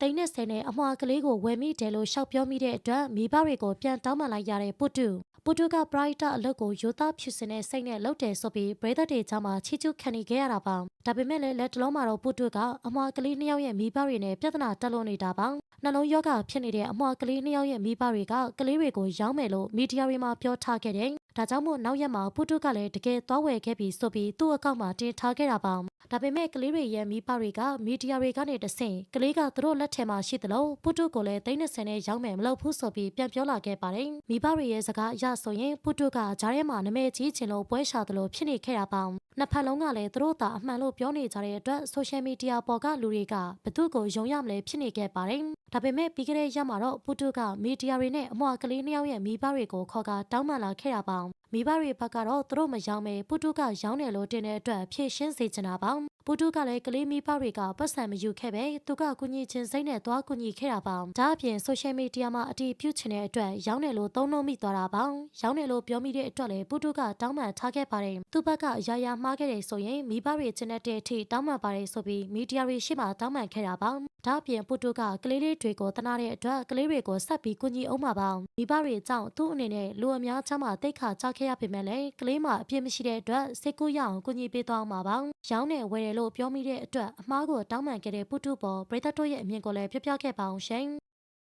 တိန်နဲ့ဆယ်နဲ့အမွှာကလေးကိုဝယ်မိတယ်လို့ရှောက်ပြောမိတဲ့အတွက်မိဘတွေကိုပြန်တောင်းပန်လိုက်ရတဲ့ပုတုကပရိုက်တာအလုပ်ကိုရိုသားဖြူစင်တဲ့စိတ်နဲ့လုပ်တယ်ဆိုပြီးပရိသတ်တွေကြားမှာချီးကျူးခံနေခဲ့ရတာပါဒါပေမဲ့လည်းလက်တလုံးမှာတော့ပုတုကအမွှာကလေးနှစ်ယောက်ရဲ့မိဘတွေနဲ့ပြဿနာတက်လို့နေတာပါနှလုံးရောဂါဖြစ်နေတဲ့အမွှာကလေးနှစ်ယောက်ရဲ့မိဘတွေကကလေးတွေကိုရောင်းမယ်လို့မီဒီယာတွေမှာပြောထားခဲ့တယ်ဒါကြောင့်မို့နောက်ရက်မှာပုတုကလည်းတကယ်သွားဝယ်ခဲ့ပြီးဆိုပြီးသူ့အကောင့်မှာတင်ထားခဲ့တာပါဒါပေမဲ့ကလေးတွေရဲ့မိဘတွေကမီဒီယာတွေကနေတဆင့်ကလေးကသူတို့လက်ထဲမှာရှိသလိုပုတုကိုလည်းသိန်း20နဲ့ရောင်းမယ်မလုပ်ဘူးဆိုပြီးပြန်ပြောလာခဲ့ပါတယ်မိဘတွေရဲ့စကားအရဆိုရင်ပုတုကဂျားထဲမှာနမဲကြီးချင်လို့ပွဲရှာသလိုဖြစ်နေခဲ့တာပါနှစ်ဖက်လုံးကလည်းသူတို့သာအမှန်လို့ပြောနေကြတဲ့အတွက်ဆိုရှယ်မီဒီယာပေါ်ကလူတွေကဘသူ့ကိုယုံရမလဲဖြစ်နေခဲ့ပါတယ်ဒါပေမဲ့ပြီးခဲ့တဲ့ရက်မှာတော့ပုတုကမီဒီယာတွေနဲ့အမွှာကလေးနှစ်ယောက်ရဲ့မိဘတွေကိုခေါ်ကတောင်းပန်လာခဲ့တာပါမိဘတွေဘက်ကတော့သူတို့မရောင်းမဲပုတုကရောင်းတယ်လို့တင်တဲ့အတွက်ဖြည့်ရှင်းစေချင်တာပါပုတုကလည်းကလေးမိဘတွေကပတ်စံမယူခဲ့ပဲသူကကူညီချင်းစိတ်နဲ့သွားကူညီခဲ့တာပါဒါအပြင်ဆိုရှယ်မီဒီယာမှာအတီးပြုတ်ချင်တဲ့အတွက်ရောင်းတယ်လို့သုံးနှုန်းမိသွားတာပါရောင်းတယ်လို့ပြောမိတဲ့အတွက်လည်းပုတုကတောင်းပန်ထားခဲ့ပါတယ်သူ့ဘက်ကအရာရာမှားခဲ့တယ်ဆိုရင်မိဘတွေချင်တဲ့အထိတောင်းပန်ပါတယ်ဆိုပြီးမီဒီယာတွေရှေ့မှာတောင်းပန်ခဲ့တာပါဒါအပြင်ပုတုကကလေးလေးတွေကိုတနာတဲ့အတွက်ကလေးတွေကိုဆက်ပြီးကူညီအောင်ပါမိဘတွေကြောင့်သူ့အနေနဲ့လူအများချမ်းမှာတိတ်ခါချခဲ့ရပေမဲ့လည်းကလေးမအပြစ်မရှိတဲ့အတွက်စိတ်ကူးရအောင်ကူညီပေးသွားမှာပါရောင်းတယ်ဝယ်တယ်လို့ပြောမိတဲ့အတွက်အမားကိုတောင်းပန်ခဲ့တဲ့ပုတုပေါ်ပရိသတ်တို့ရဲ့အမြင်ကိုလည်းပြပြခဲ့ပါအောင်ရှင်